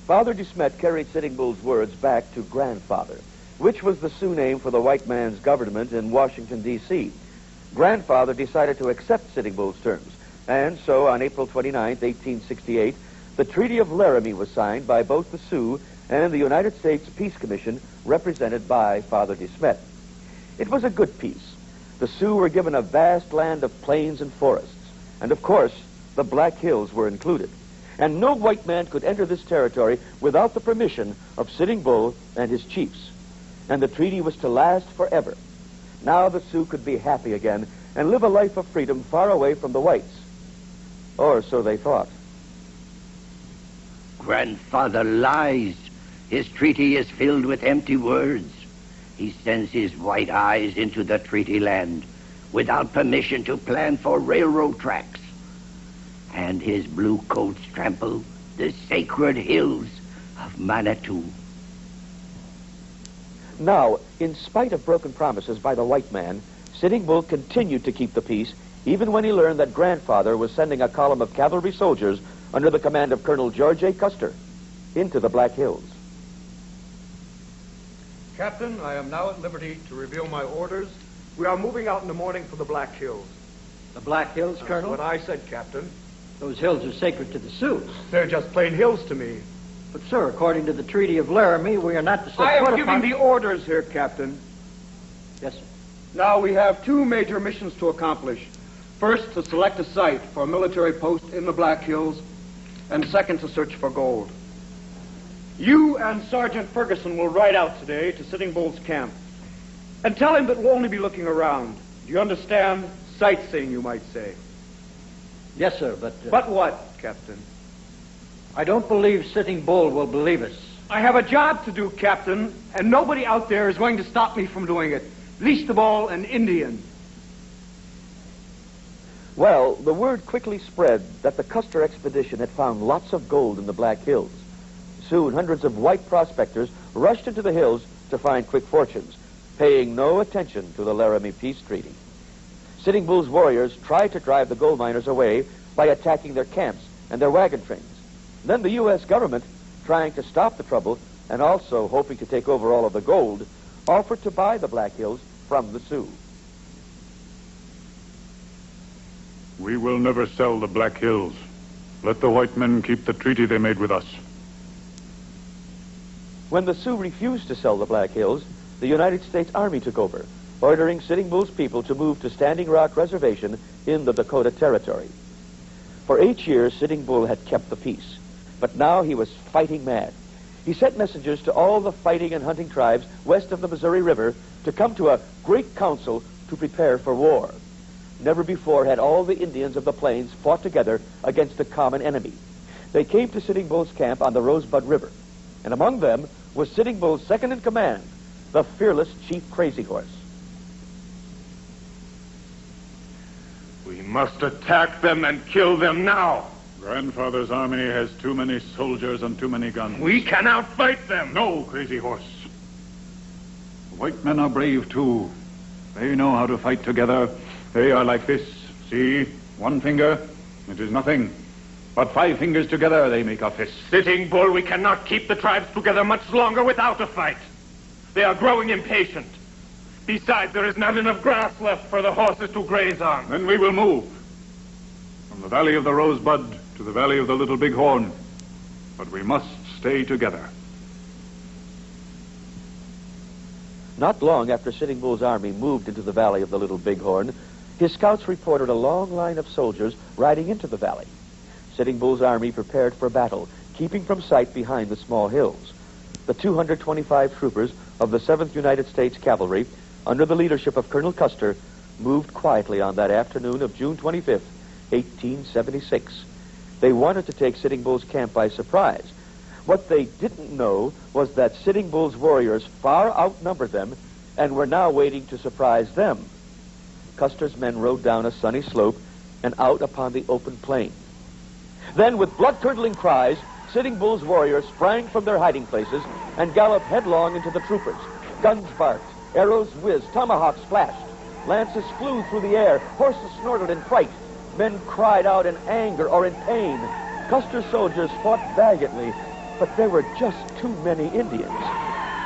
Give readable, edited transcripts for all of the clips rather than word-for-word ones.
Father De Smet carried Sitting Bull's words back to grandfather, which was the Sioux name for the white man's government in Washington, D.C. Grandfather decided to accept Sitting Bull's terms, and so on April 29, 1868, the Treaty of Laramie was signed by both the Sioux and the United States Peace Commission, represented by Father De Smet. It was a good peace. The Sioux were given a vast land of plains and forests, and of course, the Black Hills were included. And no white man could enter this territory without the permission of Sitting Bull and his chiefs. And the treaty was to last forever. Now the Sioux could be happy again and live a life of freedom far away from the whites. Or so they thought. Grandfather lies. His treaty is filled with empty words. He sends his white eyes into the treaty land without permission to plan for railroad tracks. And his blue coats trample the sacred hills of Manitou. Now, in spite of broken promises by the white man, Sitting Bull continued to keep the peace, even when he learned that grandfather was sending a column of cavalry soldiers under the command of Colonel George A. Custer into the Black Hills. Captain, I am now at liberty to reveal my orders. We are moving out in the morning for the Black Hills. The Black Hills, Colonel? That's what I said, Captain. Those hills are sacred to the Sioux. They're just plain hills to me. But, sir, according to the Treaty of Laramie, we are not to set I foot am giving upon... the orders here, Captain. Yes, sir. Now we have two major missions to accomplish. First, to select a site for a military post in the Black Hills, and second, to search for gold. You and Sergeant Ferguson will ride out today to Sitting Bull's camp and tell him that we'll only be looking around. Do you understand? Sightseeing, you might say. Yes, sir, but... But what, Captain? I don't believe Sitting Bull will believe us. I have a job to do, Captain, and nobody out there is going to stop me from doing it. Least of all, an Indian. Well, the word quickly spread that the Custer expedition had found lots of gold in the Black Hills. Soon, hundreds of white prospectors rushed into the hills to find quick fortunes, paying no attention to the Laramie Peace Treaty. Sitting Bull's warriors tried to drive the gold miners away by attacking their camps and their wagon trains. Then the U.S. government, trying to stop the trouble and also hoping to take over all of the gold, offered to buy the Black Hills from the Sioux. We will never sell the Black Hills. Let the white men keep the treaty they made with us. When the Sioux refused to sell the Black Hills, the United States Army took over, ordering Sitting Bull's people to move to Standing Rock Reservation in the Dakota Territory. For 8 years, Sitting Bull had kept the peace, but now he was fighting mad. He sent messengers to all the fighting and hunting tribes west of the Missouri River to come to a great council to prepare for war. Never before had all the Indians of the plains fought together against a common enemy. They came to Sitting Bull's camp on the Rosebud River, and among them was Sitting Bull's second-in-command, the fearless Chief Crazy Horse. We must attack them and kill them now. Grandfather's army has too many soldiers and too many guns. We can outfight them. No, Crazy Horse. The white men are brave, too. They know how to fight together. They are like this. See, one finger, it is nothing. But 5 fingers together, they make a fist. Sitting Bull, we cannot keep the tribes together much longer without a fight. They are growing impatient. Besides, there is not enough grass left for the horses to graze on. Then we will move. From the valley of the Rosebud to the valley of the Little Bighorn. But we must stay together. Not long after Sitting Bull's army moved into the valley of the Little Bighorn, his scouts reported a long line of soldiers riding into the valley. Sitting Bull's army prepared for battle, keeping from sight behind the small hills. The 225 troopers of the 7th United States Cavalry, under the leadership of Colonel Custer, moved quietly on that afternoon of June 25th, 1876. They wanted to take Sitting Bull's camp by surprise. What they didn't know was that Sitting Bull's warriors far outnumbered them and were now waiting to surprise them. Custer's men rode down a sunny slope and out upon the open plain. Then, with blood-curdling cries, Sitting Bull's warriors sprang from their hiding places and galloped headlong into the troopers. Guns barked, arrows whizzed, tomahawks flashed. Lances flew through the air, horses snorted in fright. Men cried out in anger or in pain. Custer's soldiers fought valiantly, But there were just too many Indians.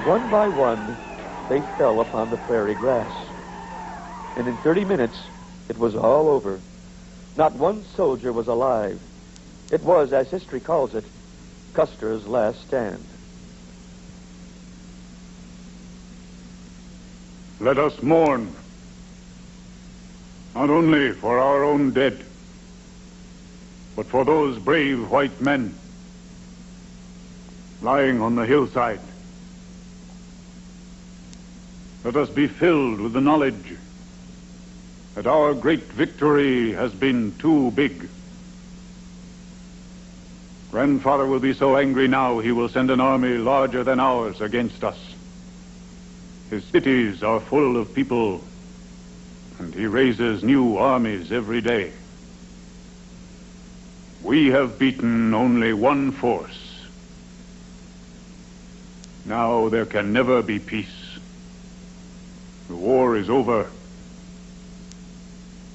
One by one, they fell upon the prairie grass. And in 30 minutes, it was all over. Not one soldier was alive. It was, as history calls it, Custer's last stand. Let us mourn, not only for our own dead, but for those brave white men lying on the hillside. Let us be filled with the knowledge that our great victory has been too big. Grandfather will be so angry now he will send an army larger than ours against us. His cities are full of people, and he raises new armies every day. We have beaten only one force. Now there can never be peace. The war is over.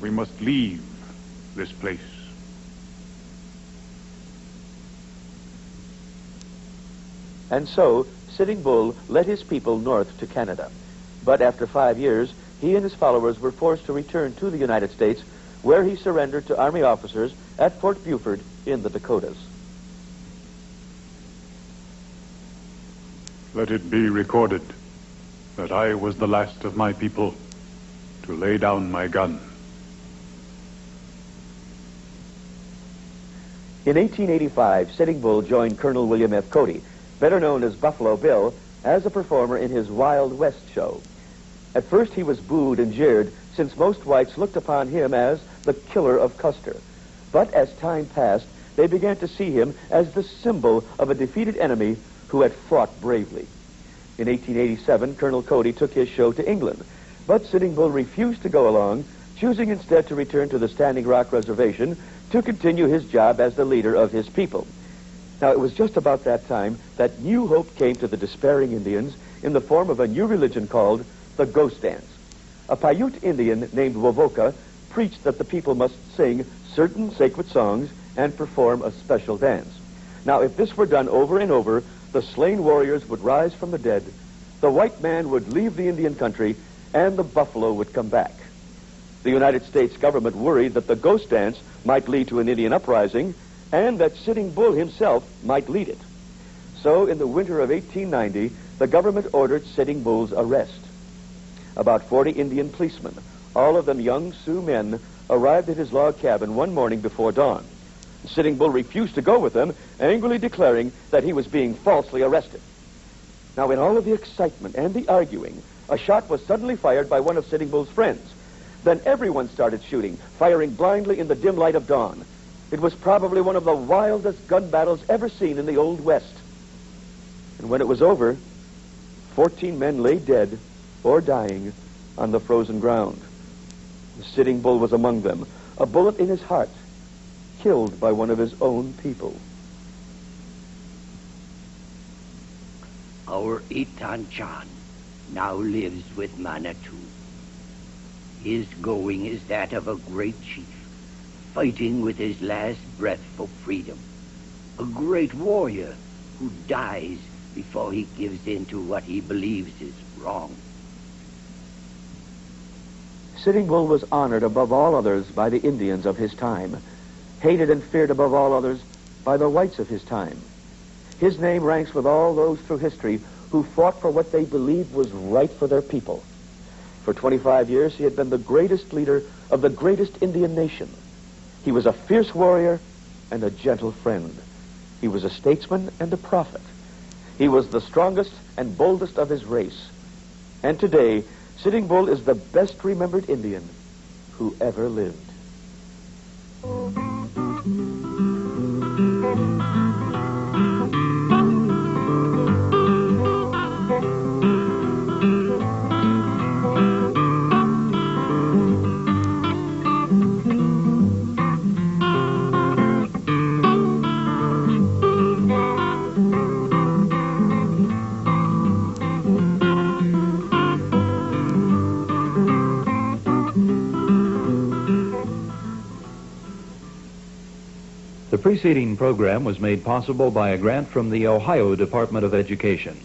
We must leave this place. And so, Sitting Bull led his people north to Canada. But after 5 years, he and his followers were forced to return to the United States, where he surrendered to Army officers at Fort Buford in the Dakotas. Let it be recorded that I was the last of my people to lay down my gun. In 1885, Sitting Bull joined Colonel William F. Cody, better known as Buffalo Bill, as a performer in his Wild West show. At first he was booed and jeered, since most whites looked upon him as the killer of Custer. But as time passed, they began to see him as the symbol of a defeated enemy who had fought bravely. In 1887, Colonel Cody took his show to England, but Sitting Bull refused to go along, choosing instead to return to the Standing Rock Reservation to continue his job as the leader of his people. Now, it was just about that time that new hope came to the despairing Indians in the form of a new religion called the Ghost Dance. A Paiute Indian named Wovoka preached that the people must sing certain sacred songs and perform a special dance. Now, if this were done over and over, the slain warriors would rise from the dead, the white man would leave the Indian country, and the buffalo would come back. The United States government worried that the Ghost Dance might lead to an Indian uprising, and that Sitting Bull himself might lead it. So, in the winter of 1890, the government ordered Sitting Bull's arrest. About 40 Indian policemen, all of them young Sioux men, arrived at his log cabin one morning before dawn. Sitting Bull refused to go with them, angrily declaring that he was being falsely arrested. Now, in all of the excitement and the arguing, a shot was suddenly fired by one of Sitting Bull's friends. Then everyone started shooting, firing blindly in the dim light of dawn. It was probably one of the wildest gun battles ever seen in the Old West. And when it was over, 14 men lay dead or dying on the frozen ground. Sitting Bull was among them, a bullet in his heart, killed by one of his own people. Our Itan Chan now lives with Manitou. His going is that of a great chief, fighting with his last breath for freedom. A great warrior who dies before he gives in to what he believes is wrong. Sitting Bull was honored above all others by the Indians of his time, hated and feared above all others by the whites of his time. His name ranks with all those through history who fought for what they believed was right for their people. For 25 years, he had been the greatest leader of the greatest Indian nation. He was a fierce warrior and a gentle friend. He was a statesman and a prophet. He was the strongest and boldest of his race. And today, Sitting Bull is the best remembered Indian who ever lived. The preceding program was made possible by a grant from the Ohio Department of Education.